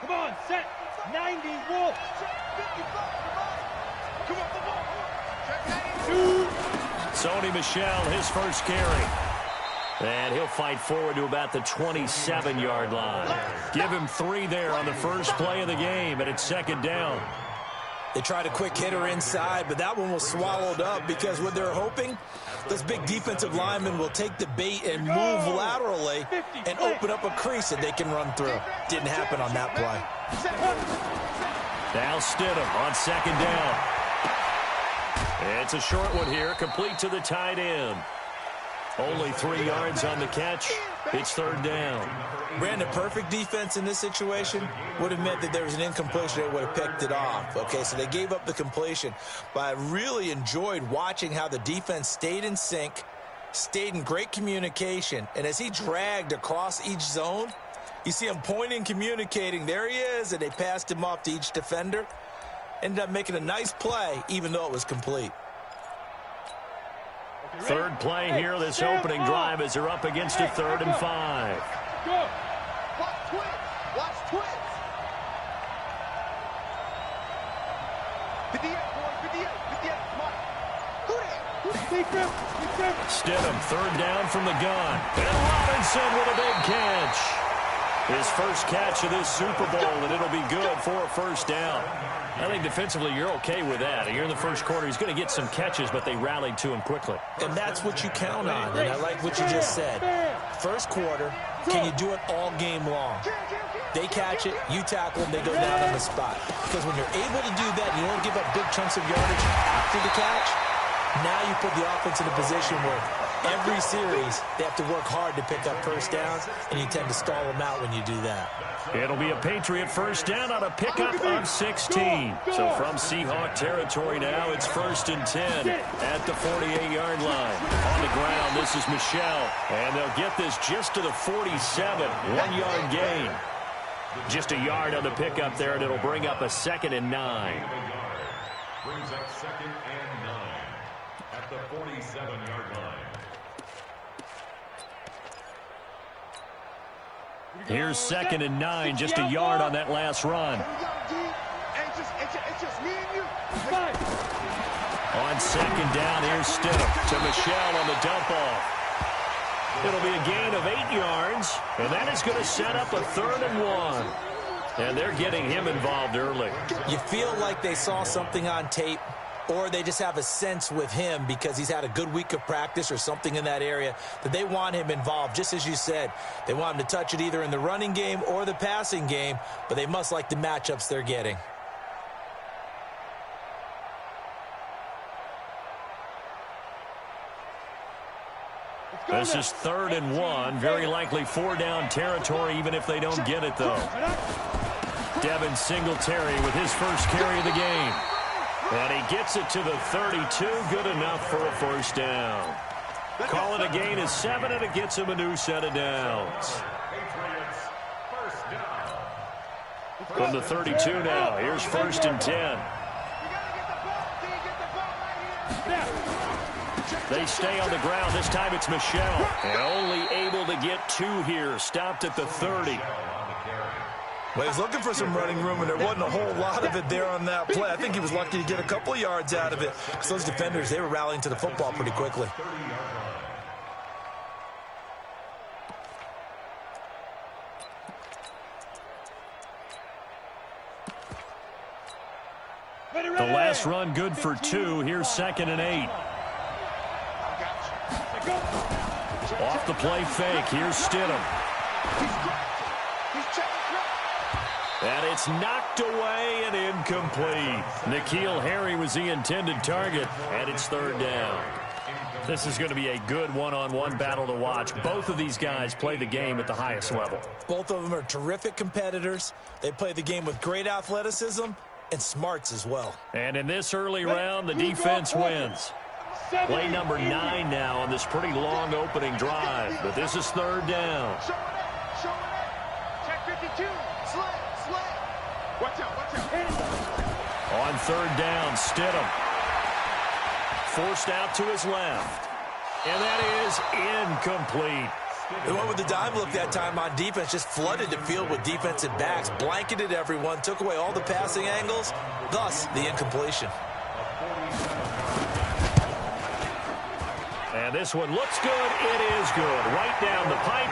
Come on, set. 90, Wolf. Come on, come on. Sony Michel, his first carry. And he'll fight forward to about the 27-yard line. Give him 3 there on the first play of the game, and it's second down. They tried a quick hitter inside, but that one was swallowed up because what they're hoping, those big defensive linemen will take the bait and move laterally and open up a crease that they can run through. Didn't happen on that play. Now Stidham on second down. It's a short one here, complete to the tight end. Only 3 yards on the catch. It's third down. Brandon, perfect defense in this situation would have meant that there was an incompletion that would have picked it off. Okay, so they gave up the completion. But I really enjoyed watching how the defense stayed in sync, stayed in great communication. And as he dragged across each zone, you see him pointing, communicating. There he is, and they passed him off to each defender. Ended up making a nice play, even though it was complete. Third play here, this opening drive as they're up against a 3rd and 5. Go. Watch twins. Watch twins. 58, boy. 58. 58. Come on. Stidham, third down from the gun. And Robinson with a big catch. His first catch of this Super Bowl, and it'll be good for a first down. I think defensively you're okay with that. Here in the first quarter, he's going to get some catches, but they rallied to him quickly. And that's what you count on, and I like what you just said. First quarter, can you do it all game long? They catch it, you tackle them, they go down on the spot. Because when you're able to do that, you don't give up big chunks of yardage after the catch, now you put the offense in a position where every series they have to work hard to pick up first downs, and you tend to stall them out when you do that. It'll be a Patriot first down on a pickup of 16. So from Seahawk territory now, it's 1st and 10 at the 48-yard line. On the ground, this is Michel, and they'll get this just to the 47, 1-yard gain. Just a yard on the pickup there, and it'll bring up a 2nd and 9. Brings up 2nd and 9 at the 47-yard line. Here's 2nd and 9, just a yard on that last run. On second down, here's Stidham to Michel on the dump off. It'll be a gain of 8 yards, and that is going to set up a 3rd and 1. And they're getting him involved early. You feel like they saw something on tape, or they just have a sense with him because he's had a good week of practice or something in that area that they want him involved. Just as you said, they want him to touch it either in the running game or the passing game, but they must like the matchups they're getting. This is 3rd and 1. Very likely 4-down territory, even if they don't get it, though. Devin Singletary with his first carry of the game. And he gets it to the 32. Good enough for a first down. Call it a gain of 7, and it gets him a new set of downs. From the 32 now, here's 1st and 10. They stay on the ground. This time it's Michel. And only able to get 2 here. Stopped at the 30. Well, he's looking for some running room, and there wasn't a whole lot of it there on that play. I think he was lucky to get a couple of yards out of it because those defenders, they were rallying to the football pretty quickly. The last run good for 2. Here's 2nd and 8. Off the play fake. Here's Stidham. And it's knocked away and incomplete. N'Keal Harry was the intended target, and it's 3rd down. This is going to be a good one-on-one battle to watch. Both of these guys play the game at the highest level. Both of them are terrific competitors. They play the game with great athleticism and smarts as well. And in this early round, the defense wins. Play number 9 now on this pretty long opening drive. But this is 3rd down. Check 52. Watch out, watch out. On 3rd down, Stidham. Forced out to his left. And that is incomplete. They went with the dime look that time on defense, just flooded the field with defensive backs, blanketed everyone, took away all the passing angles, thus the incompletion. And this one looks good. It is good. Right down the pipe.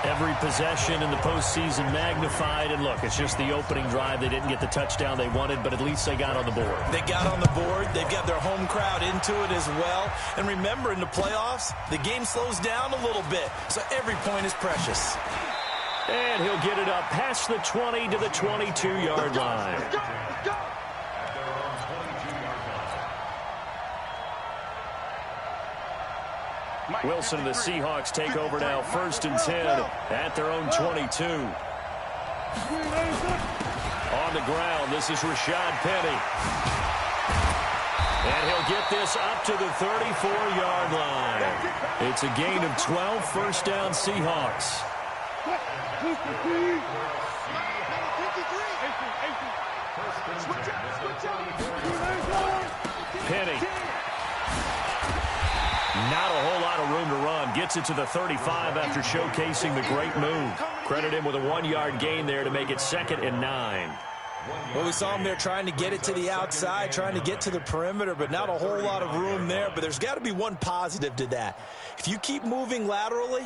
Every possession in the postseason magnified. And look, it's just the opening drive. They didn't get the touchdown they wanted, but at least they got on the board. They got on the board. They've got their home crowd into it as well. And remember, in the playoffs, the game slows down a little bit, so every point is precious. And he'll get it up past the 20 to the 22-yard line. Let's go. Let's go. Wilson and the Seahawks take over now, 1st and 10 at their own 22. On the ground, this is Rashad Penny. And he'll get this up to the 34-yard line. It's a gain of 12, 1st down Seahawks. Penny. Not a whole lot of room to run. Gets it to the 35 after showcasing the great move. Credit him with a 1-yard gain there to make it 2nd and 9. Well, we saw him there trying to get it to the outside, trying to get to the perimeter, but not a whole lot of room there. But there's got to be one positive to that. If you keep moving laterally,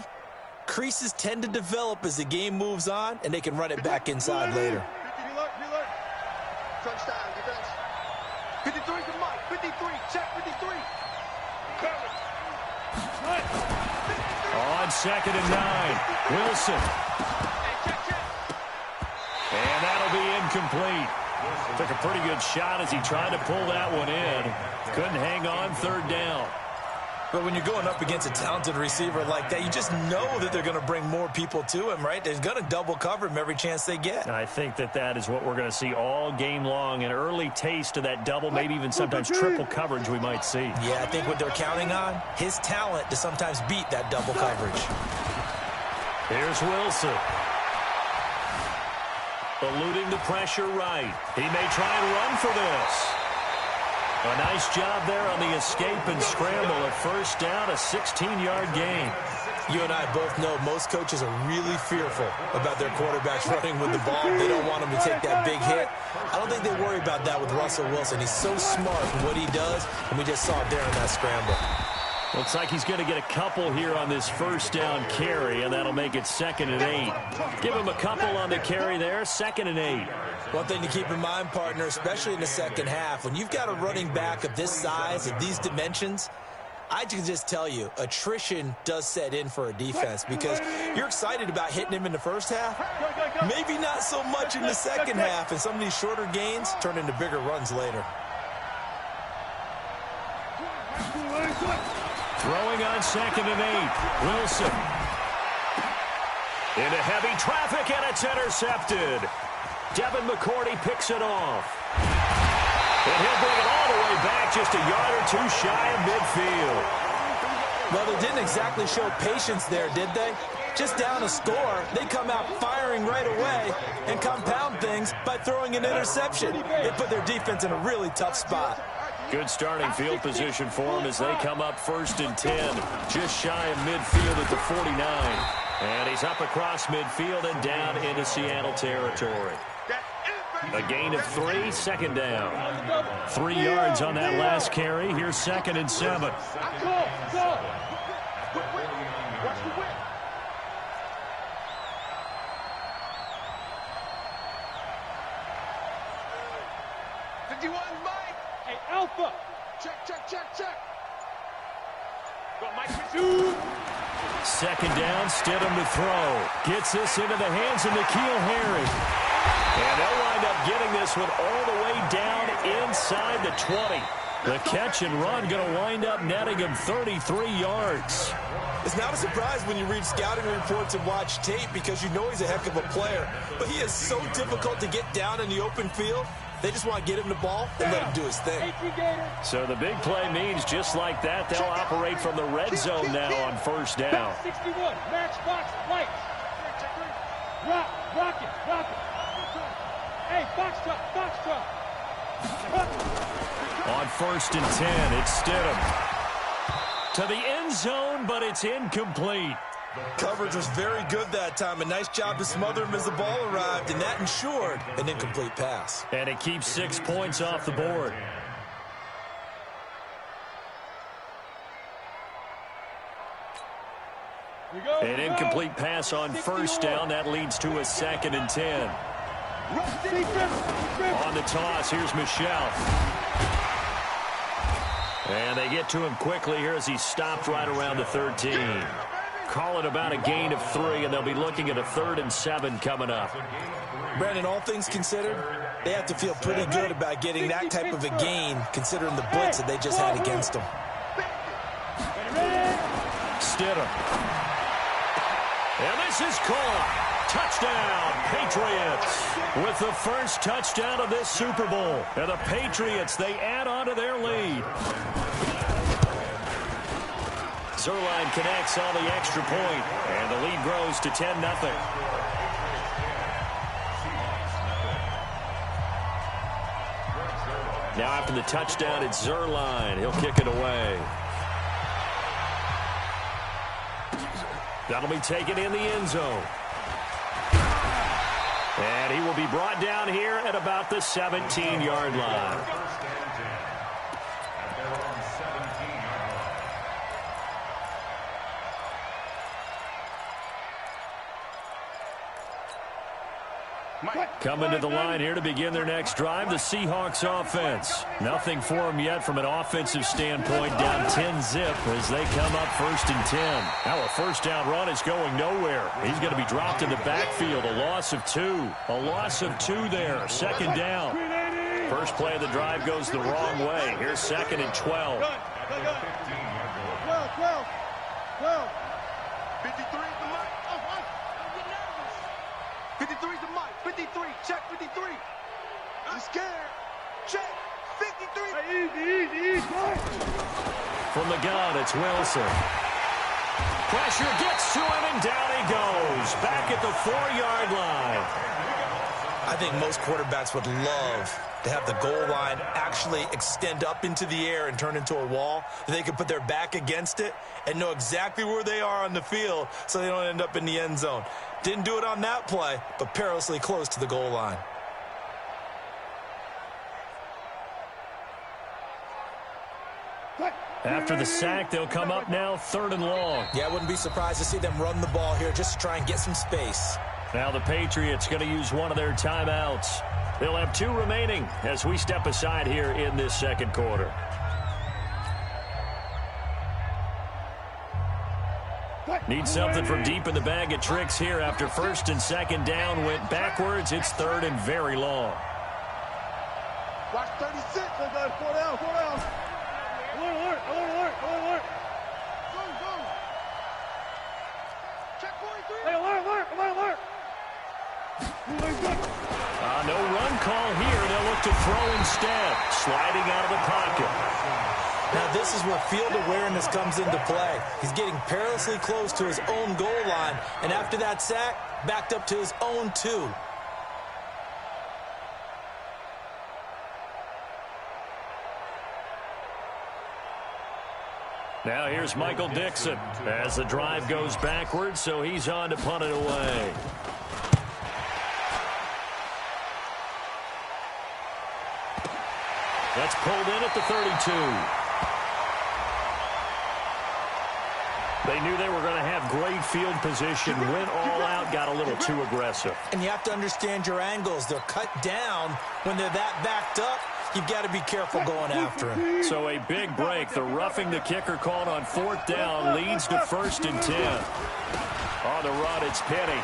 creases tend to develop as the game moves on, and they can run it back inside later. Crunch time, defense. 53 to Mike. 53. Check 53. On 2nd and 9, Wilson. And that'll be incomplete. Took a pretty good shot as he tried to pull that one in. Couldn't hang on, 3rd down. But when you're going up against a talented receiver like that, you just know that they're going to bring more people to him, right? They're going to double cover him every chance they get. I think that is what we're going to see all game long. An early taste of that double, maybe even sometimes triple coverage we might see. Yeah, I think what they're counting on, his talent to sometimes beat that double coverage. Here's Wilson. Eluding the pressure right. He may try and run for this. A nice job there on the escape and scramble. A 1st down, a 16-yard gain. You and I both know most coaches are really fearful about their quarterbacks running with the ball. They don't want them to take that big hit. I don't think they worry about that with Russell Wilson. He's so smart in what he does, and we just saw it there in that scramble. Looks like he's going to get a couple here on this 1st down carry, and that'll make it 2nd and 8. Give him a couple on the carry there, 2nd and 8. One thing to keep in mind, partner, especially in the second half, when you've got a running back of this size, of these dimensions, I can just tell you, attrition does set in for a defense because you're excited about hitting him in the first half. Maybe not so much in the second half, and some of these shorter gains turn into bigger runs later. Throwing on 2nd and 8. Wilson. Into heavy traffic, and it's intercepted. Devin McCourty picks it off. And he'll bring it all the way back, just a yard or 2 shy of midfield. Well, they didn't exactly show patience there, did they? Just down a score, they come out firing right away and compound things by throwing an interception. They put their defense in a really tough spot. Good starting field position for them as they come up 1st and 10. Just shy of midfield at the 49. And he's up across midfield and down into Seattle territory. A gain of 3, 2nd down. 3 yards on that last carry. Here's 2nd and 7. Watch the whip. 51, Mike. Hey, Alpha. Check. Got Mike Pursuit. 2nd down, Stidham to throw. Gets this into the hands of N'Keal Harry. And they'll wind up getting this one all the way down inside the 20. The catch and run going to wind up netting him 33 yards. It's not a surprise when you read scouting reports and watch tape because you know he's a heck of a player. But he is so difficult to get down in the open field. They just want to get him the ball and let him do his thing. So the big play means just like that, they'll operate from the red zone now on 1st down. 61, matchbox, lights. Rock it. Hey, box truck. On 1st and 10, it's Stidham. To the end zone, but it's incomplete. Coverage was very good that time. A nice job to smother him as the ball arrived, and that ensured an incomplete pass. And it keeps 6 points off the board. An incomplete pass on first down. That leads to a 2nd and 10. On the toss, here's Michel. And they get to him quickly here as he stopped right around the 13. Call it about a gain of 3, and they'll be looking at a 3rd and 7 coming up. Brandon, all things considered, they have to feel pretty good about getting that type of a gain, considering the blitz that they just had against them. Stidham. And this is caught. Touchdown, Patriots. With the first touchdown of this Super Bowl. And the Patriots, they add on to their lead. Zuerlein connects on the extra point, and the lead grows to 10-0. Now after the touchdown, it's Zuerlein. He'll kick it away. That'll be taken in the end zone. And he will be brought down here at about the 17-yard line. Coming to the line here to begin their next drive, the Seahawks offense. Nothing for them yet from an offensive standpoint, down 10-zip as they come up 1st and 10. Now a first down run is going nowhere. He's going to be dropped in the backfield, a loss of 2. A loss of 2 there, 2nd down. First play of the drive goes the wrong way. Here's 2nd and 12. 12. 53 is the mic. 53 is the mic. 53. Check 53. I'm scared. Check 53. Easy. From the gun, it's Wilson. Pressure gets to him, and down he goes. Back at the 4-yard line. I think most quarterbacks would love to have the goal line actually extend up into the air and turn into a wall. They could put their back against it and know exactly where they are on the field so they don't end up in the end zone. Didn't do it on that play, but perilously close to the goal line. After the sack, they'll come up now 3rd and long. Yeah, I wouldn't be surprised to see them run the ball here just to try and get some space. Now the Patriots going to use one of their timeouts. They'll have 2 remaining as we step aside here in this 2nd quarter. Need something from deep in the bag of tricks here after 1st and 2nd down went backwards. It's 3rd and very long. Watch 36. 4 down. Alert. Go. Check 43. Hey, alert. No run call here. They'll look to throw instead. Sliding out of the pocket. Now this is where field awareness comes into play. He's getting perilously close to his own goal line, and after that sack, backed up to his own 2. Now here's Michael Dixon as the drive goes backwards, so he's on to punt it away. That's pulled in at the 32. They knew they were going to have great field position, went all out, got a little too aggressive. And you have to understand your angles. They're cut down when they're that backed up. You've got to be careful going after him. So a big break. The roughing the kicker called on 4th down leads to 1st and 10. On the run, it's Penny.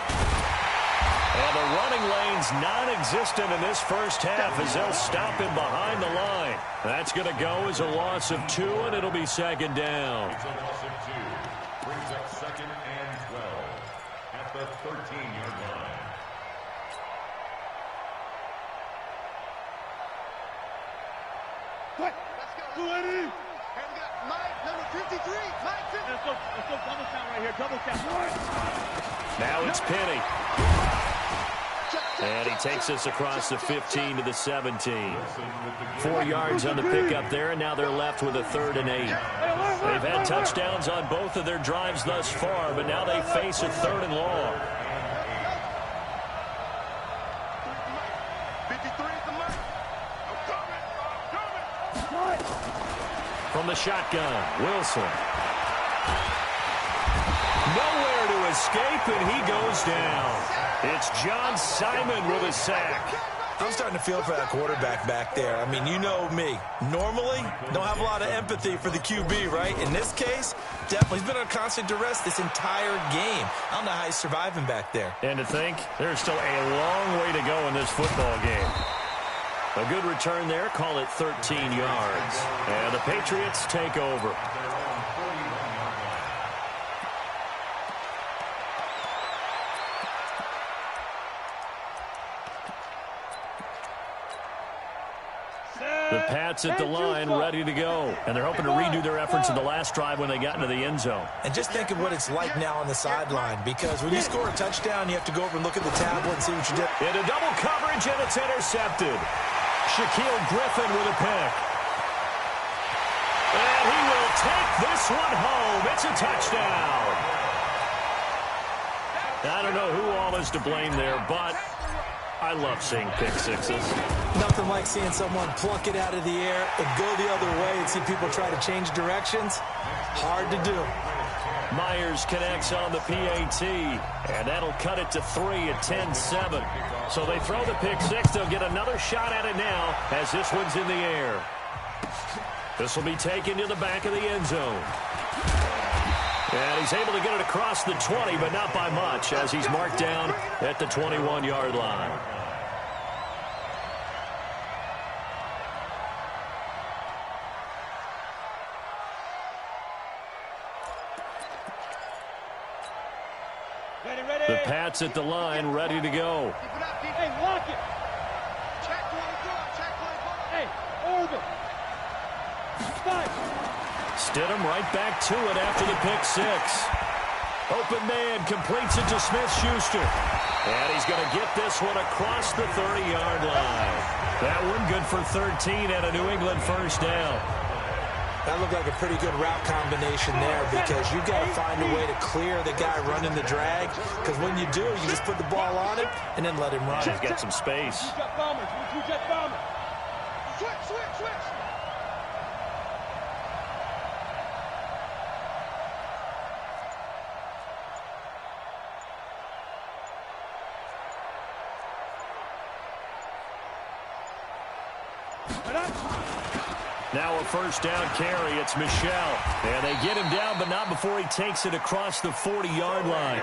And the running lane's non-existent in this first half as they'll stop him behind the line. That's going to go as a loss of 2, and it'll be 2nd down. It's a loss of 2. Brings up 2nd and 12 at the 13-yard line. Let's go. And we got Mike, number 53. Mike 53. Let's go double count right here. Double count. Now it's Penny. Check. And he takes us across the 15 to the 17. 4 yards on the pickup there, and now they're left with a 3rd and 8. They've had touchdowns on both of their drives thus far, but now they face a 3rd and long. From the shotgun, Wilson. Nowhere to escape, and he goes down. It's John Simon with a sack. I'm starting to feel for that quarterback back there. I mean, you know me. Normally, don't have a lot of empathy for the QB, right? In this case, definitely. He's been under constant duress this entire game. I don't know how he's surviving back there. And to think, there's still a long way to go in this football game. A good return there, call it 13 yards. And the Patriots take over. The Pats at the line, ready to go. And they're hoping to redo their efforts in the last drive when they got into the end zone. And just think of what it's like now on the sideline, because when you score a touchdown, you have to go over and look at the tablet and see what you did. Into double coverage, and it's intercepted. Shaquille Griffin with a pick. And he will take this one home. It's a touchdown. I don't know who all is to blame there, but I love seeing pick sixes. Nothing like seeing someone pluck it out of the air and go the other way and see people try to change directions. Hard to do. Myers connects on the PAT, and that'll cut it to 3 at 10-7. So they throw the pick six. They'll get another shot at it now as this one's in the air. This will be taken to the back of the end zone. And he's able to get it across the 20, but not by much, as he's marked down at the 21-yard line. The Pats at the line, ready to go. Hey, lock it. Hey, over. Five. Stidham right back to it after the pick six. Open man completes it to Smith-Schuster. And he's going to get this one across the 30-yard line. That one good for 13 and a New England first down. That looked like a pretty good route combination there, because you've got to find a way to clear the guy running the drag, because when you do, you just put the ball on him and then let him run. He's got some space. Two-jet bombers. Two-jet bombers. Switch. Now a first down carry. It's Michel. And they get him down, but not before he takes it across the 40-yard line.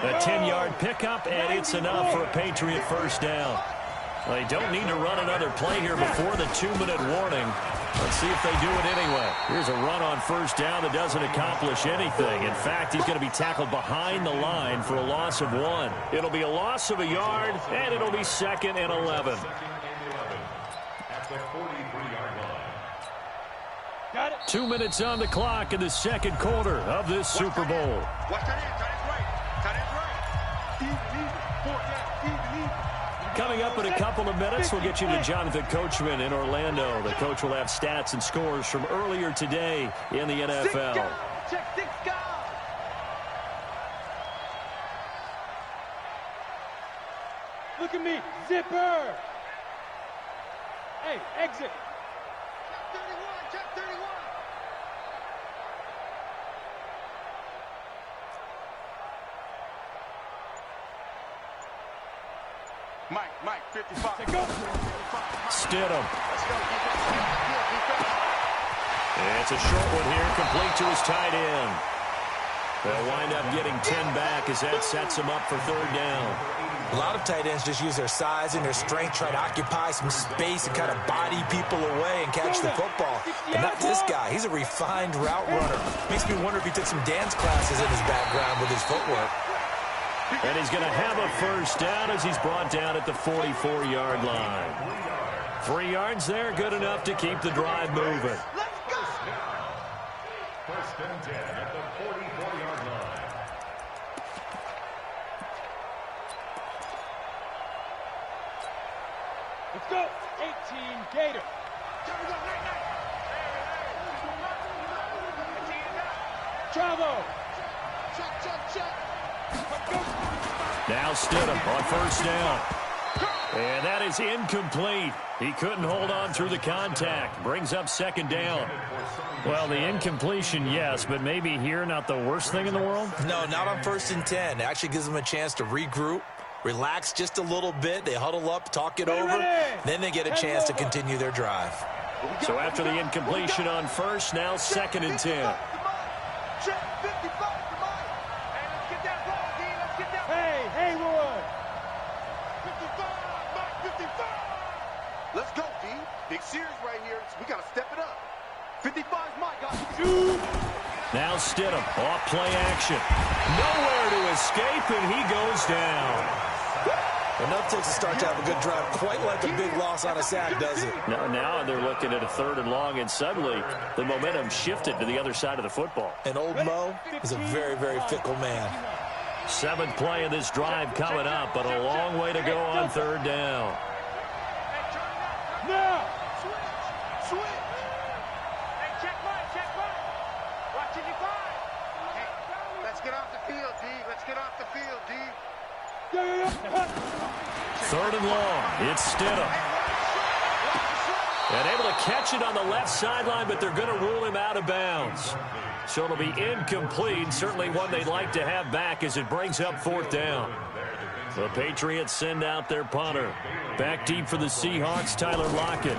A 10-yard pickup, and it's enough for a Patriot first down. They don't need to run another play here before the 2-minute warning. Let's see if they do it anyway. Here's a run on first down that doesn't accomplish anything. In fact, he's going to be tackled behind the line for a loss of 1. It'll be a loss of a yard, and it'll be 2nd and 11. At the 43-yard line. Got it. 2 minutes on the clock in the second quarter of this Super Bowl. Watch that in. Tight end right. Coming up in a couple of minutes, we'll get you to Jonathan Coachman in Orlando. The coach will have stats and scores from earlier today in the NFL. Check 6 guys. Look at me. Zipper. Hey, exit. Check 31. Mike, 55. Say go. Stidham. It's a short one here, complete to his tight end. They'll wind up getting 10 back as that sets him up for 3rd down. A lot of tight ends just use their size and their strength, try to occupy some space and kind of body people away and catch the football. But not this guy. He's a refined route runner. Makes me wonder if he took some dance classes in his background with his footwork. And he's going to have a first down as he's brought down at the 44-yard line. 3 yards there, good enough to keep the drive moving. First and 10 at the 44-yard line. Let's go. 18 Gator. Travel. Check. Now Stidham on first down. And that is incomplete. He couldn't hold on through the contact. Brings up second down. Well, the incompletion, yes, but maybe here not the worst thing in the world? No, not on 1st and 10. It actually gives them a chance to regroup, relax just a little bit. They huddle up, talk it over. Then they get a chance to continue their drive. So after the incompletion on first, now 2nd and 10. Hey, Haywood. 55. Let's go, D. Big series right here. We got to step it up. 55's my guy. Now Stidham, off play action. Nowhere to escape, and he goes down. Enough takes to start to have a good drive. Quite like a big loss on a sack, does it? Now they're looking at a 3rd and long, and suddenly the momentum shifted to the other side of the football. And old Mo is a very, very fickle man. 7th play of this drive coming up, but a long way to go on 3rd down. Now. Switch. Let's get off the field, D. Let's get off the field, D. 3rd and long. It's Stidham. And able to catch it on the left sideline, but they're going to rule him out of bounds. So it'll be incomplete. Certainly one they'd like to have back as it brings up 4th down. The Patriots send out their punter. Back deep for the Seahawks, Tyler Lockett.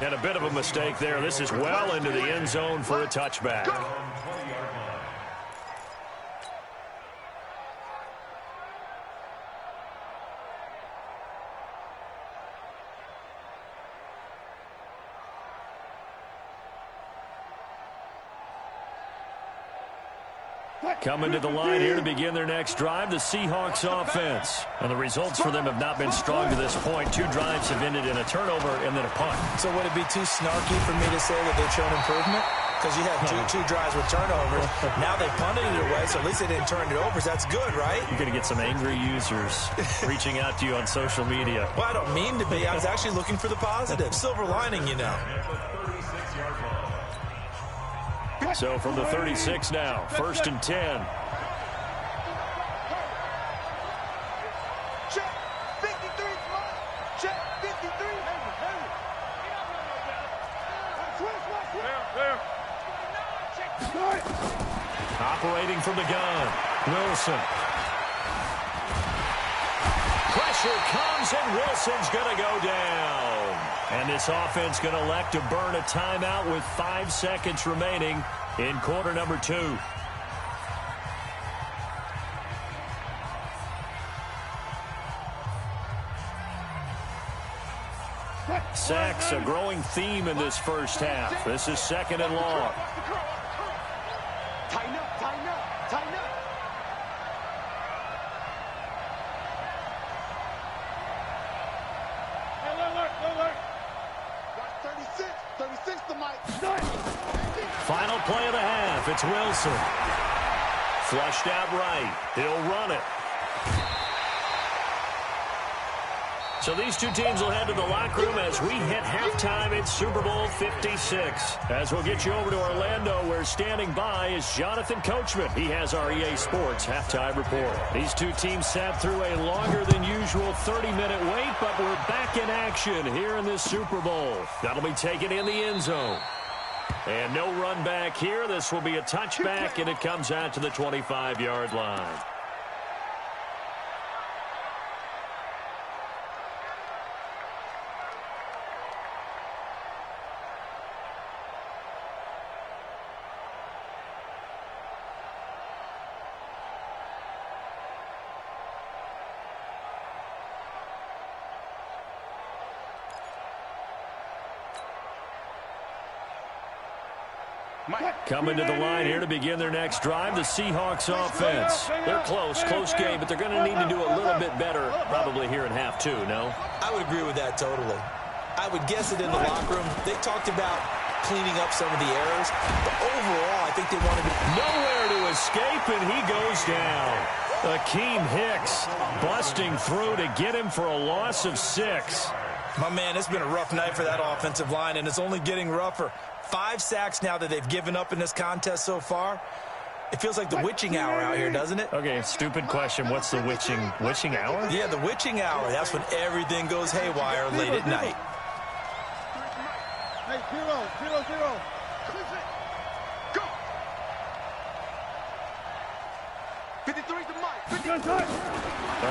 And a bit of a mistake there. This is well into the end zone for a touchback. Coming to the line here to begin their next drive, the Seahawks offense. And the results for them have not been strong to this point. 2 drives have ended in a turnover and then a punt. So would it be too snarky for me to say that they've shown improvement? Because you had two drives with turnovers. Now they punted it away, so at least they didn't turn it over. So that's good, right? You're going to get some angry users reaching out to you on social media. Well, I don't mean to be. I was actually looking for the positive. Silver lining, you know. So from the 36 now, 1st and 10. Check. 53. Check. 53. Operating from the gun, Wilson. Pressure comes, and Wilson's going to go down. And this offense going to elect to burn a timeout with 5 seconds remaining in quarter number 2. Sacks, a growing theme in this first half. This is 2nd and long. Tighten up. Alert. Watch 36 the mic. Final play of the half. It's Wilson. Flushed out right. He'll run it. So these two teams will head to the locker room as we hit halftime in Super Bowl 56. As we'll get you over to Orlando, where standing by is Jonathan Coachman. He has our EA Sports halftime report. These two teams sat through a longer than usual 30-minute wait, but we're back in action here in this Super Bowl. That'll be taken in the end zone. And no run back here. This will be a touchback, and it comes out to the 25-yard line. Coming to the line here to begin their next drive, the Seahawks offense. They're close game, but they're going to need to do a little bit better probably here in half 2, no? I would agree with that totally. I would guess that in the locker room, they talked about cleaning up some of the errors, but overall, I think they wanted to... Nowhere to escape, and he goes down. Akeem Hicks busting through to get him for a loss of 6. My man, it's been a rough night for that offensive line, and it's only getting rougher. 5 sacks now that they've given up in this contest so far. It feels like the witching hour out here, doesn't it? Okay, stupid question. What's the witching hour? Yeah, the witching hour. That's when everything goes haywire late at night. Hey, 0-0-0. Go. 53 to Mike.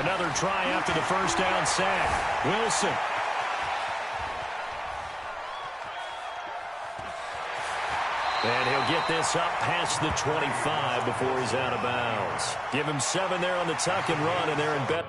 Another try after the first down sack. Wilson. And he'll get this up past the 25 before he's out of bounds. Give him 7 there on the tuck and run, and they're in bed.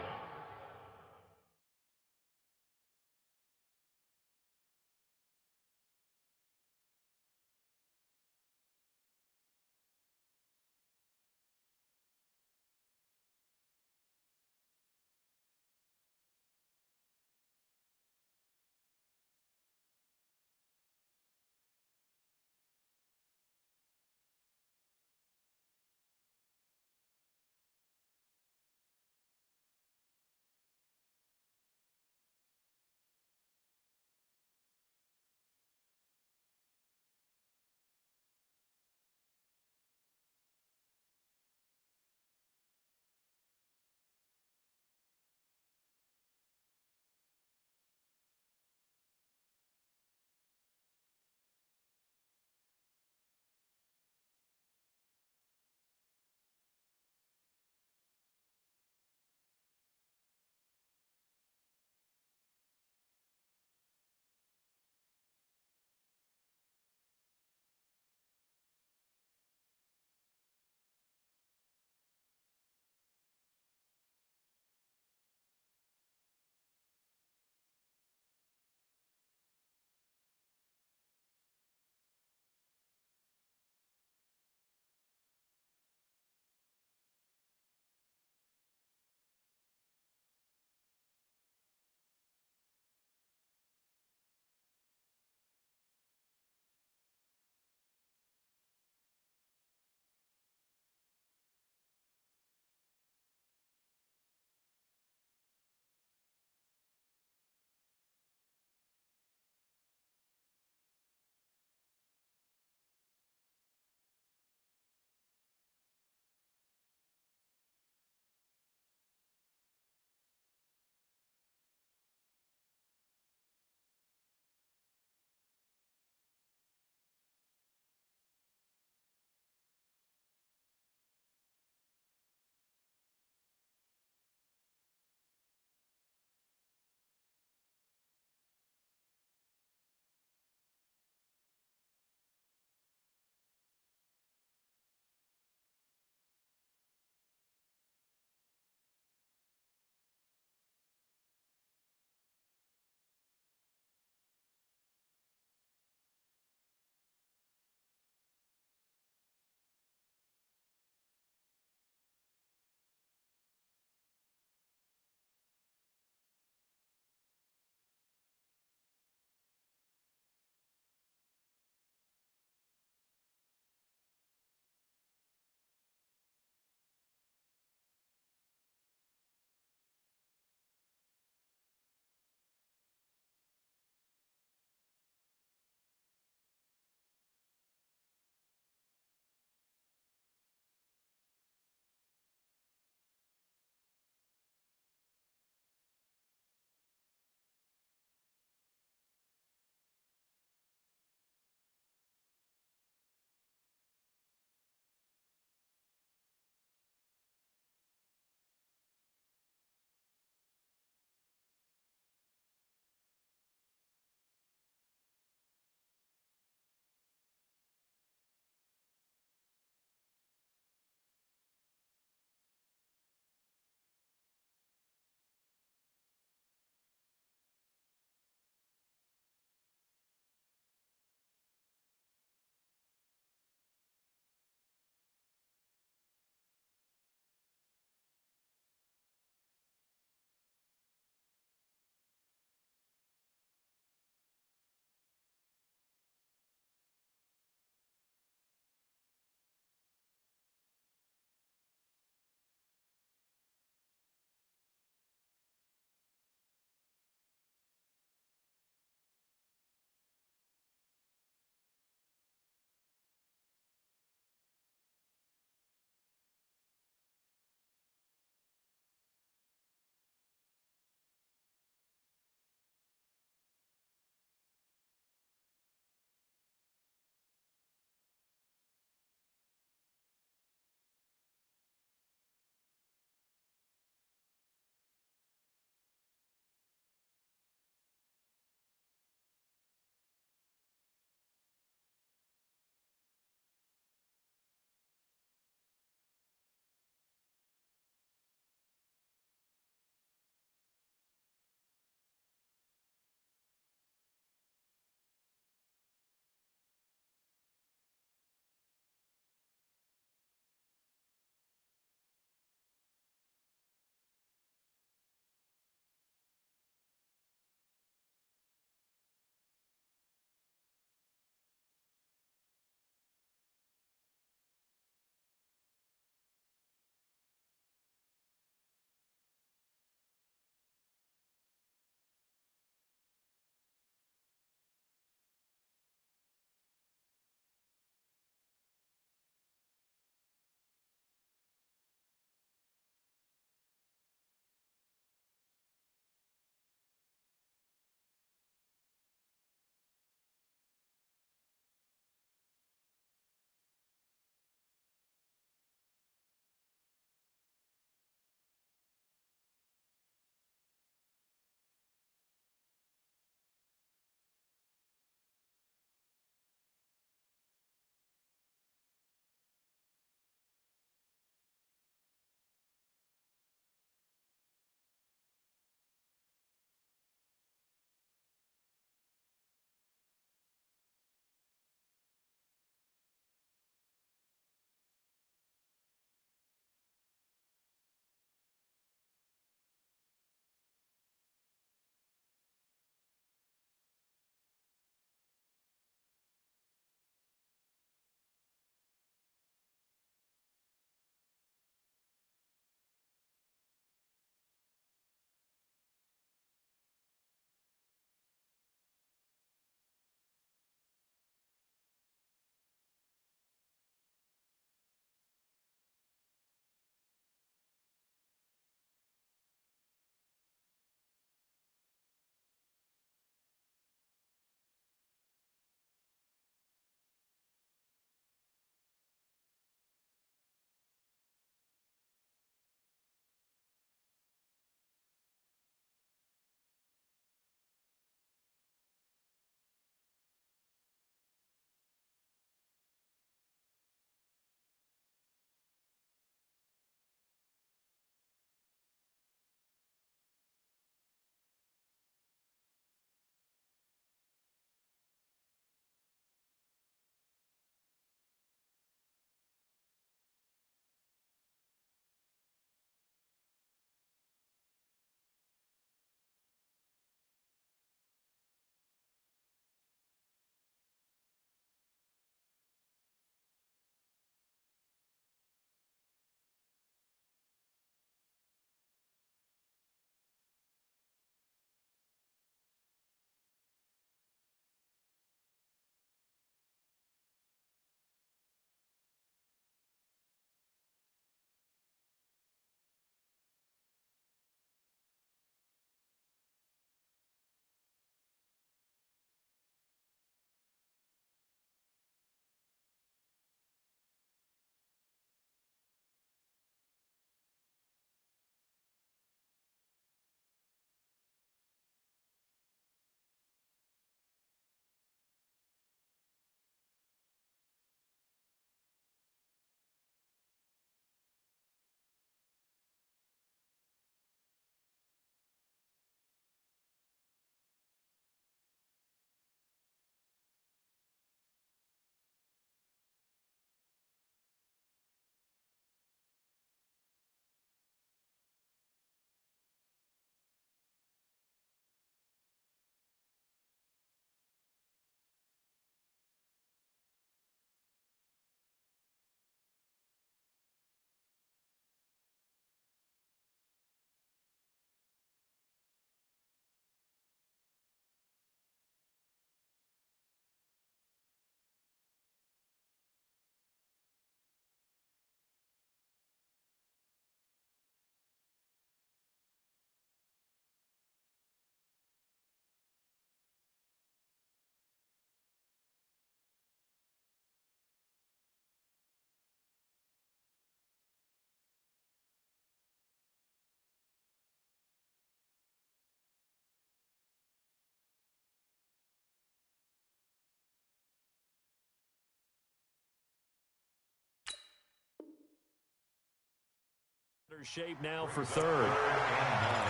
Shape now for third.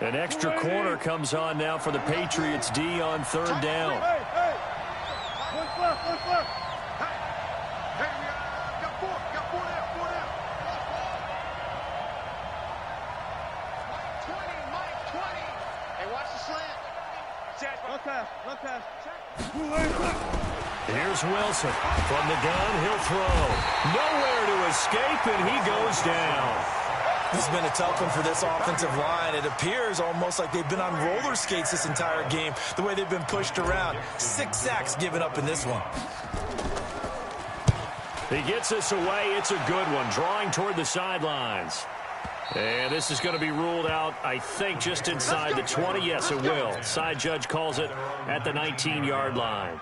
An extra corner comes on now for the Patriots D on third down. Hey, hey. One left. Hey, got four down. 20. Hey, watch the slant. Left pass. Here's Wilson. From the gun, he'll throw. Nowhere to escape, and he goes down. This has been a tough one for this offensive line. It appears almost like they've been on roller skates this entire game, the way they've been pushed around. 6 sacks given up in this one. He gets this away. It's a good one, drawing toward the sidelines. And this is going to be ruled out, I think, just inside the 20. Yes, it will. Side judge calls it at the 19-yard line.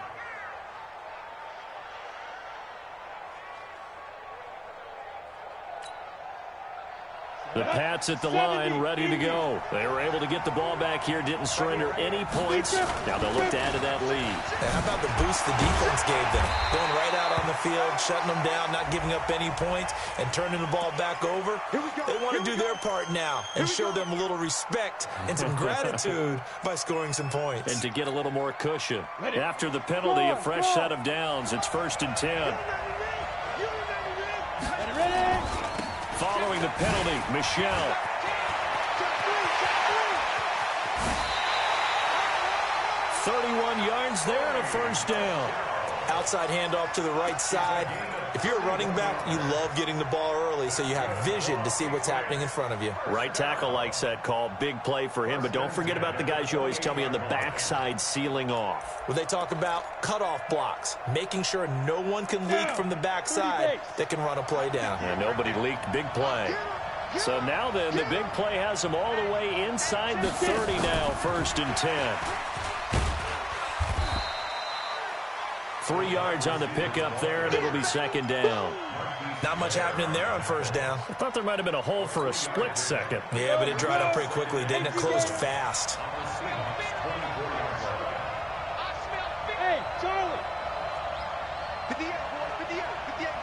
The Pats at the line, ready to go. They were able to get the ball back here, didn't surrender any points. Now they'll look to add to that lead. How about the boost the defense gave them? Going right out on the field, shutting them down, not giving up any points, and turning the ball back over. They want to do their part now and show them a little respect and some gratitude by scoring some points. And to get a little more cushion. After the penalty, a fresh set of downs. It's 1st and 10. Following the penalty, Michel. "31 yards there and a first down." Outside handoff to the right side. If you're a running back, you love getting the ball early so you have vision to see what's happening in front of you. Right tackle likes that call. Big play for him. But don't forget about the guys you always tell me on the backside sealing off. Well, they talk about cutoff blocks, making sure no one can leak from the backside that can run a play down. And nobody leaked. Big play. So now then, the big play has them all the way inside the 30 now, 1st and 10. 3 yards on the pickup there, and it'll be 2nd down. Not much happening there on 1st down. I thought there might have been a hole for a split second. Yeah, but it dried up pretty quickly, didn't it? Closed fast. Hey, Charlie. 58, boy. 58.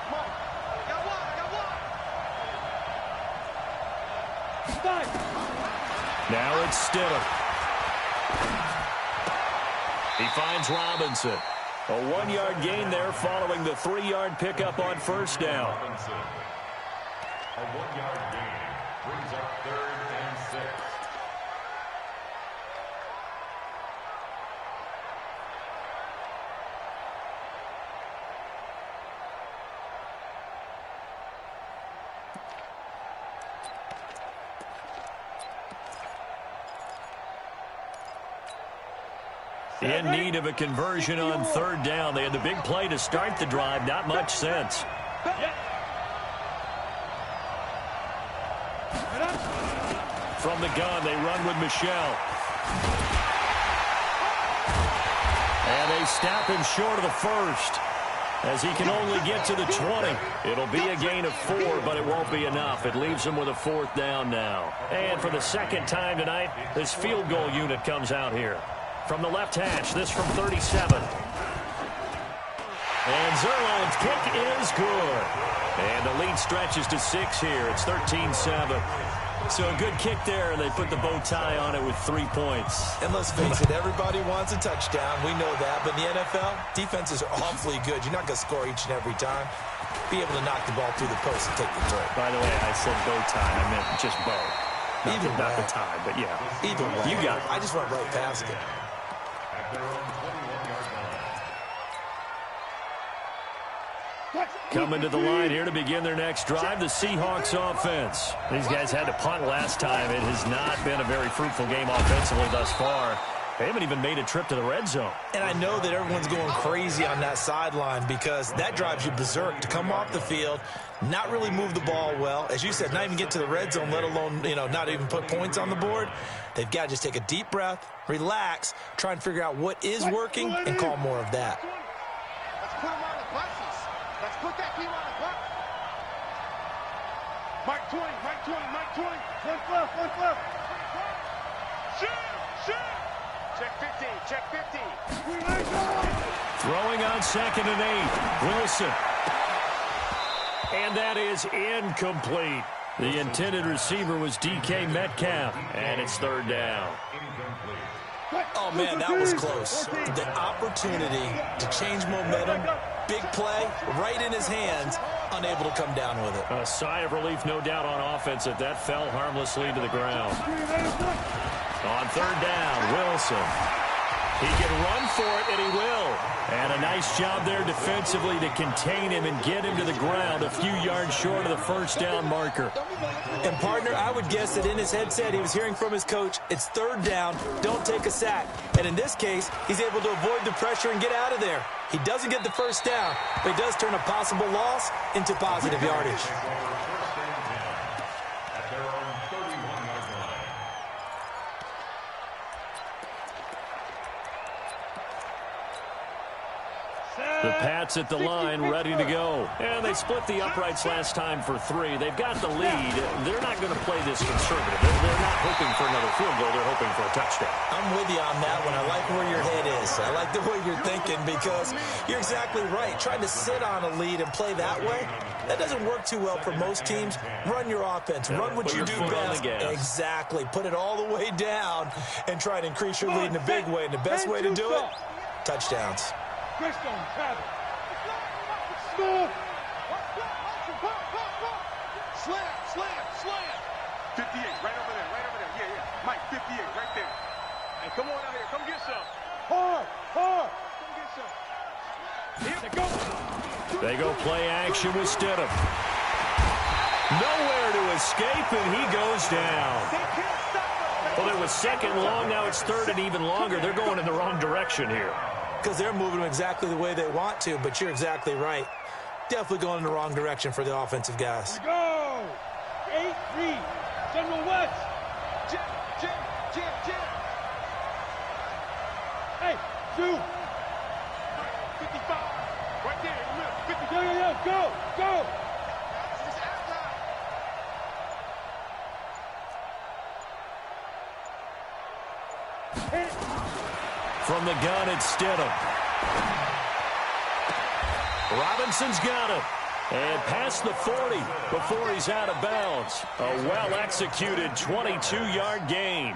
Come on. Got one. Stop. Now it's Stidham. He finds Robinson. A 1-yard gain there following the 3-yard pickup on 1st down. A 1-yard gain brings up 3rd and 6. In need of a conversion on 3rd down. They had the big play to start the drive. Not much sense. From the gun, they run with Michel. And they stop him short of the 1st, as he can only get to the 20. It'll be a gain of 4, but it won't be enough. It leaves them with a 4th down now. And for the 2nd time tonight, this field goal unit comes out here. From the left hash, this from 37. And Zuerlein's kick is good. And the lead stretches to 6 here. It's 13-7. So a good kick there, and they put the bow tie on it with 3 points. And let's face it, everybody wants a touchdown. We know that. But in the NFL, defenses are awfully good. You're not going to score each and every time. Be able to knock the ball through the post and take the throw. By the way, I said bow tie. I meant just bow. Not the tie, but yeah. Either way. You got it. I just went right past it. At their own 21-yard line. Coming to the line here to begin their next drive, the Seahawks offense. These guys had to punt last time. It has not been a very fruitful game offensively thus far. They haven't even made a trip to the red zone. And I know that everyone's going crazy on that sideline because that drives you berserk to come off the field, not really move the ball well. As you said, not even get to the red zone, let alone, not even put points on the board. They've got to just take a deep breath, relax, try and figure out what is working and call more of that. Let's put them on the buses. Let's Put that team on the clock. Mike 20, Mike 20, Mike 20. One left. Shoot. Check 15, check 15. Throwing on 2nd and 8. Wilson. And that is incomplete. The intended receiver was DK Metcalf, and it's 3rd down. Oh, man, that was close. The opportunity to change momentum, big play, right in his hands, unable to come down with it. A sigh of relief, no doubt, on offense that fell harmlessly to the ground. On 3rd down, Wilson. He can run for it, and he will. And a nice job there defensively to contain him and get him to the ground a few yards short of the 1st down marker. And, partner, I would guess that in his headset he was hearing from his coach, it's 3rd down, don't take a sack. And in this case, he's able to avoid the pressure and get out of there. He doesn't get the 1st down, but he does turn a possible loss into positive yardage. The Pats at the line, ready to go. And they split the uprights last time for 3. They've got the lead. They're not going to play this conservative. They're not hoping for another field goal. They're hoping for a touchdown. I'm with you on that one. I like where your head is. I like the way you're thinking because you're exactly right. Trying to sit on a lead and play that way, that doesn't work too well for most teams. Run your offense. Run what you do best. Exactly. Put it all the way down and try to increase your lead in a big way. And the best way to do it, touchdowns. Crystal, Travis. Slam. 58, right over there. Yeah. Mike, 58, right there. Hey, come on out here. Come get some. Hard. Come get some. They go play action with Stidham. Nowhere to escape, and he goes down. Well, it was 2nd long. Now it's 3rd and even longer. They're going in the wrong direction here. Because they're moving them exactly the way they want to, but you're exactly right. Definitely going in the wrong direction for the offensive guys. Here we go. 8-3. General West. Jim. Hey, 2. 55. Right there in the middle. 50. Yo. Go. It's halftime. Hit it. From the gun, it's Stidham. Robinson's got it. And past the 40 before he's out of bounds. A well-executed 22-yard gain.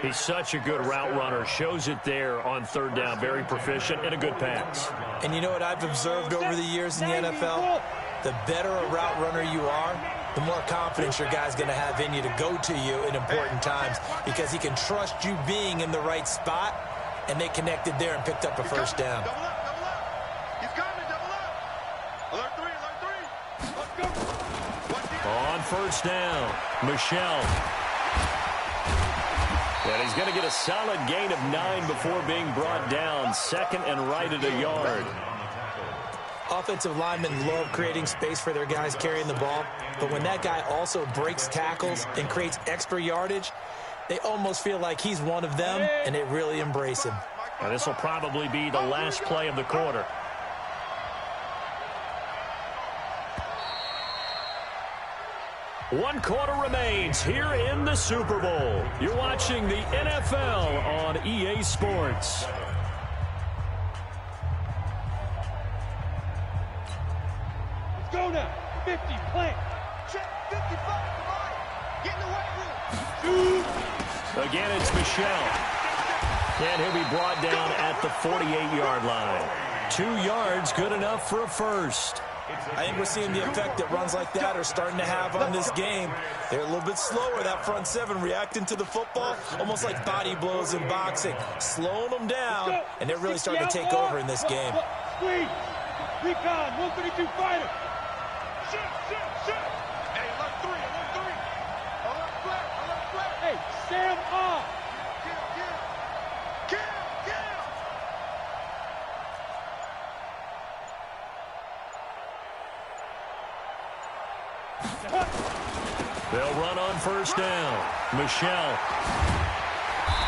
He's such a good route runner. Shows it there on 3rd down. Very proficient and a good pass. And you know what I've observed over the years in the NFL? The better a route runner you are, the more confidence your guy's going to have in you to go to you in important times because he can trust you being in the right spot, and they connected there and picked up a 1st down. Double up. He's coming, double up. Alert 3. Let's go. On 1st down, Michel. And he's going to get a solid gain of 9 before being brought down. 2nd and right at a yard. Offensive linemen love creating space for their guys carrying the ball, but when that guy also breaks tackles and creates extra yardage, they almost feel like he's one of them, and they really embrace him. And this will probably be the last play of the quarter. One quarter remains here in the Super Bowl. You're watching the NFL on EA Sports. Let's go now. 50, plant. Check 55. Get in the weight room. Again, it's Michel. And he'll be brought down at the 48-yard line. 2 yards, good enough for a first. I think we're seeing the effect that runs like that are starting to have on this game. They're a little bit slower, that front 7, reacting to the football, almost like body blows in boxing, slowing them down, and they're really starting to take over in this game. Squeeze. Recon, 132 fighter. Shoot. Hey, alert 3. Alert flat. Hey, Sam off. Kill. They'll run on 1st down. Michel.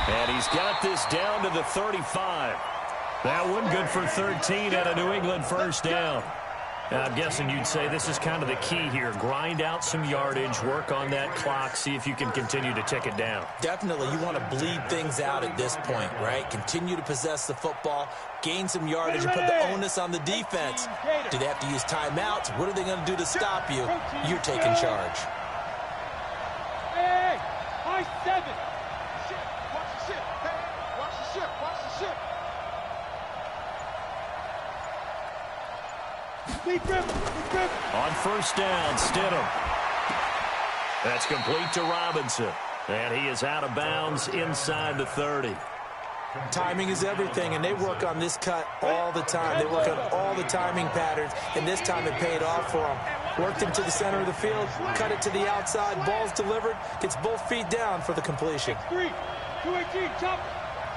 And he's got this down to the 35. That one good for 13 at a New England 1st down. I'm guessing you'd say this is kind of the key here. Grind out some yardage, work on that clock, see if you can continue to tick it down. Definitely, you want to bleed things out at this point, right? Continue to possess the football, gain some yardage, and put the onus on the defense. Do they have to use timeouts? What are they going to do to stop you? You're taking charge. Hey, high 7. Watch the ship. Hey, watch the ship. Watch the ship. On first down, Stidham. That's complete to Robinson. And he is out of bounds inside the 30. Timing is everything, and they work on this cut all the time. They work on all the timing patterns, and this time it paid off for them. Worked into the center of the field, cut it to the outside, ball's delivered, gets both feet down for the completion. 3, 218, chop.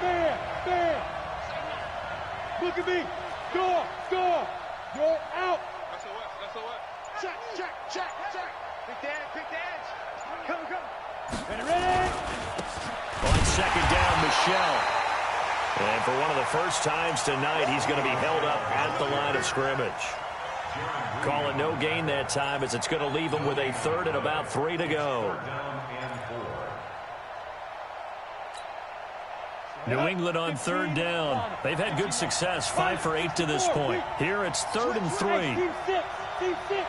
Bam, bam. Look at me. Go, go. You're out. That's a what? That's a what? Check, check, check, check. Pick the edge, pick the edge. Come, come. Ready? On second down, Michel. And for one of the first times tonight, he's going to be held up at the line of scrimmage. Call it no gain that time, as it's going to leave him with a third and about 3 to go. New England on third down. They've had good success, 5 for 8 to this point. Here it's 3rd and 3. Team 6, team 6.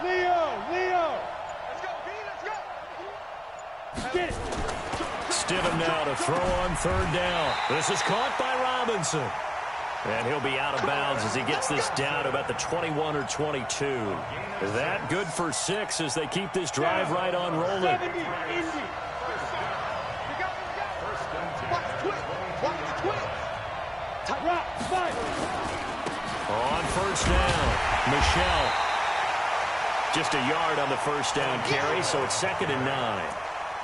Leo. Let's go, B, let's go. Get it. Stidham now to throw on third down. This is caught by Robinson. And he'll be out of bounds as he gets this down to about the 21 or 22. That good for 6 as they keep this drive right on rolling. On first down, Michel. Just a yard on the first down carry, so it's 2nd and 9.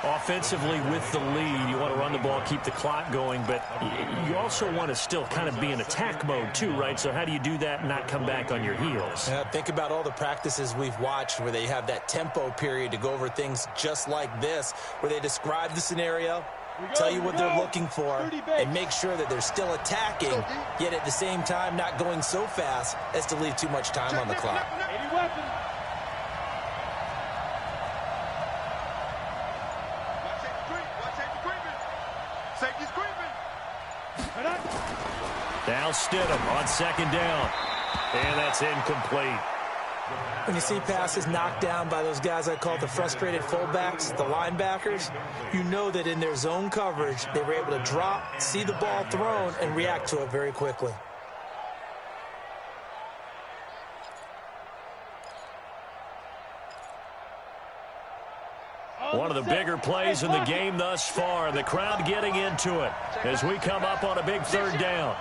Offensively with the lead, you want to run the ball, keep the clock going, but you also want to still kind of be in attack mode too, right? So how do you do that and not come back on your heels? Think about all the practices we've watched where they have that tempo period to go over things just like this, where they describe the scenario, tell you what they're looking for, and make sure that they're still attacking, yet at the same time not going so fast as to leave too much time on the clock. Now Stidham on second down. And that's incomplete. When you see passes knocked down by those guys I call the frustrated fullbacks, the linebackers, you know that in their zone coverage, they were able to drop, see the ball thrown, and react to it very quickly. One of the bigger plays in the game thus far. The crowd getting into it as we come up on a big third down.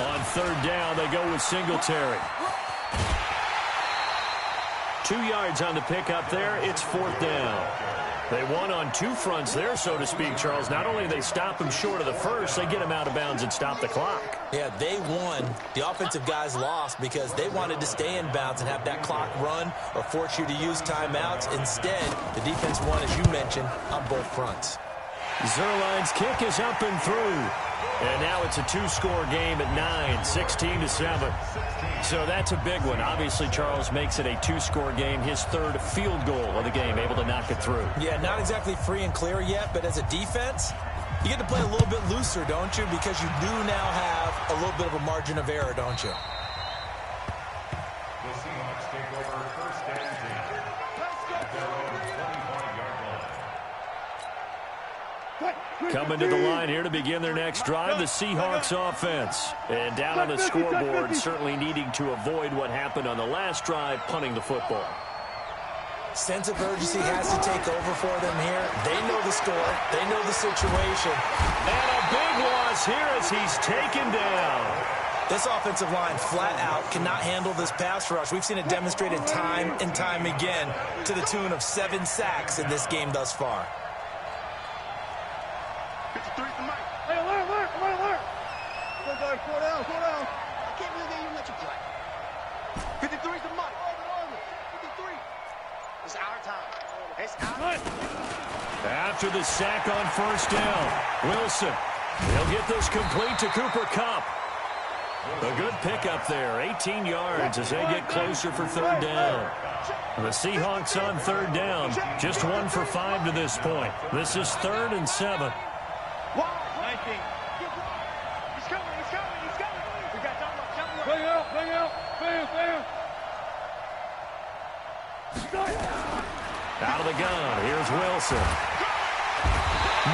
On third down, they go with Singletary. 2 yards on the pickup there. It's 4th down. They won on 2 fronts there, so to speak, Charles. Not only they stop him short of the first, they get him out of bounds and stop the clock. Yeah, they won. The offensive guys lost because they wanted to stay in bounds and have that clock run or force you to use timeouts. Instead, the defense won, as you mentioned, on both fronts. Zuerlein's kick is up and through. And now it's a 2-score game at 9, 16-7. So that's a big one. Obviously, Charles makes it a 2-score game. His 3rd field goal of the game, able to knock it through. Yeah, not exactly free and clear yet, but as a defense, you get to play a little bit looser, don't you? Because you do now have a little bit of a margin of error, don't you? The Seahawks take over 1st and 10. At their own 25-yard line. Coming to the line here to begin their next drive, the Seahawks offense. And down on the scoreboard, certainly needing to avoid what happened on the last drive, punting the football. Sense of urgency has to take over for them here. They know the score. They know the situation. And a big loss here as he's taken down. This offensive line flat out cannot handle this pass rush. We've seen it demonstrated time and time again to the tune of 7 sacks in this game thus far. 53 to Mike. Hey, alert. Go down. I can't really get you much of play. 53 to Mike. 53. It's our time. It's our time. After the sack on first down, Wilson. He'll get this complete to Cooper Kupp. A good pickup there, 18 yards as they get closer for third down. The Seahawks on third down, just 1 for 5 to this point. This is 3rd and 7. Bring out, bam. Out of the gun, here's Wilson.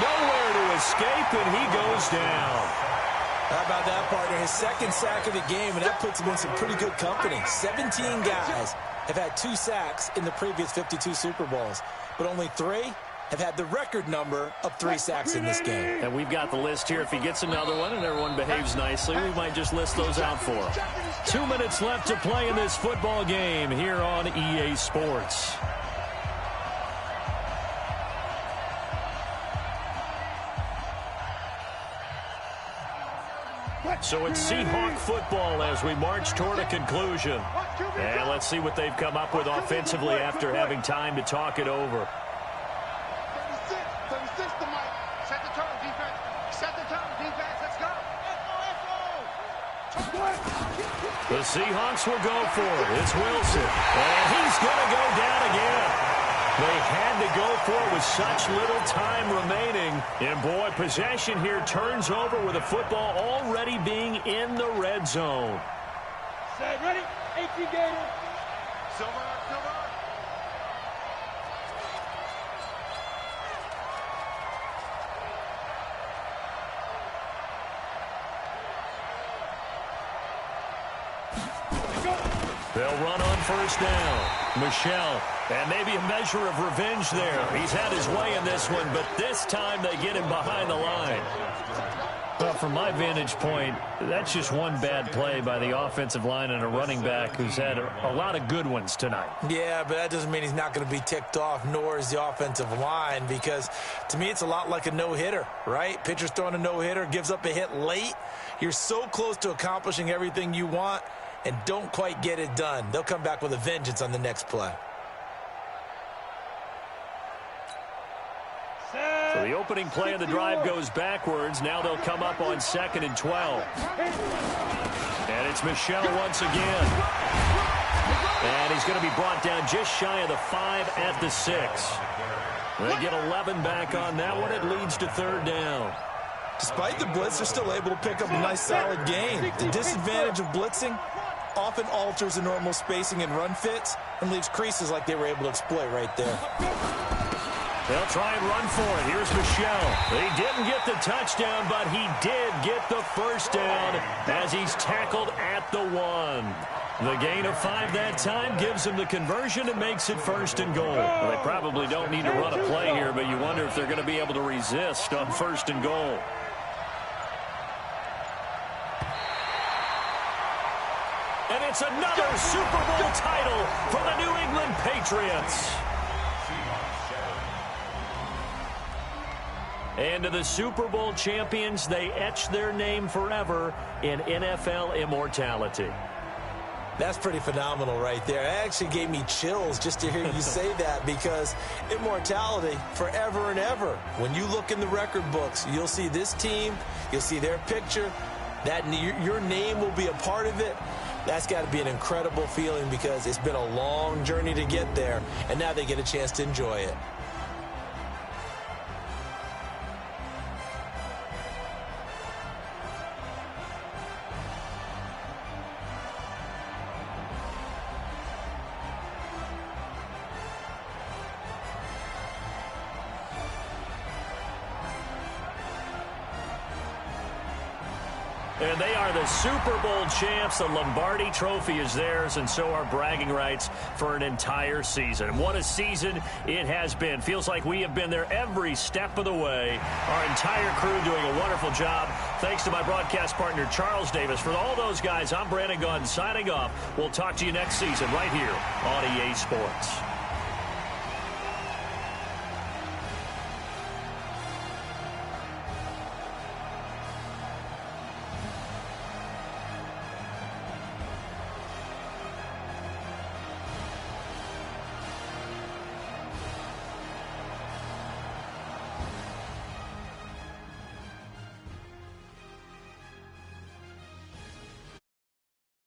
Nowhere to escape, and he goes down. How about that, partner? His 2nd sack of the game, and that puts him in some pretty good company. 17 guys have had 2 sacks in the previous 52 Super Bowls, but only 3 have had the record number of 3 sacks in this game. And we've got the list here. If he gets another one and everyone behaves nicely, we might just list those out for him. 2 minutes left to play in this football game here on EA Sports. So it's Seahawk football as we march toward a conclusion. And let's see what they've come up with offensively after having time to talk it over. 36 to Mike. Set the tone, defense. Set the tone, defense. Let's go. The Seahawks will go for it. It's Wilson. And he's going to go down again. They had to go for it with such little time remaining. And, boy, possession here turns over with the football already being in the red zone. Set, ready? 18 Gator. Silver. They'll run on first down. Michel, and maybe a measure of revenge there. He's had his way in this one, but this time they get him behind the line. Well, from my vantage point, that's just one bad play by the offensive line and a running back who's had a lot of good ones tonight. Yeah, but that doesn't mean he's not going to be ticked off, nor is the offensive line, because to me it's a lot like a no-hitter, right? Pitcher's throwing a no-hitter, gives up a hit late. You're so close to accomplishing everything you want and don't quite get it done. They'll come back with a vengeance on the next play. So the opening play of the drive goes backwards. Now they'll come up on 2nd and 12. And it's Michel once again. And he's going to be brought down just shy of the 5 at the 6. They get 11 back on that one. It leads to 3rd down. Despite the blitz, they're still able to pick up a nice solid gain. The disadvantage of blitzing often alters the normal spacing and run fits and leaves creases like they were able to exploit right there. They'll try and run for it. Here's Michel. He didn't get the touchdown, but he did get the first down as he's tackled at the 1. The gain of 5 that time gives him the conversion and makes it 1st and goal. Well, they probably don't need to run a play here, but you wonder if they're going to be able to resist on 1st and goal. And it's another Super Bowl title for the New England Patriots. And to the Super Bowl champions, they etch their name forever in NFL immortality. That's pretty phenomenal right there. It actually gave me chills just to hear you say that, because immortality forever and ever. When you look in the record books, you'll see this team, you'll see their picture, that your name will be a part of it. That's got to be an incredible feeling, because it's been a long journey to get there, and now they get a chance to enjoy it. And they are the Super Bowl champs. The Lombardi Trophy is theirs, and so are bragging rights for an entire season. What a season it has been. Feels like we have been there every step of the way. Our entire crew doing a wonderful job. Thanks to my broadcast partner, Charles Davis. For all those guys, I'm Brandon Gaudin signing off. We'll talk to you next season right here on EA Sports.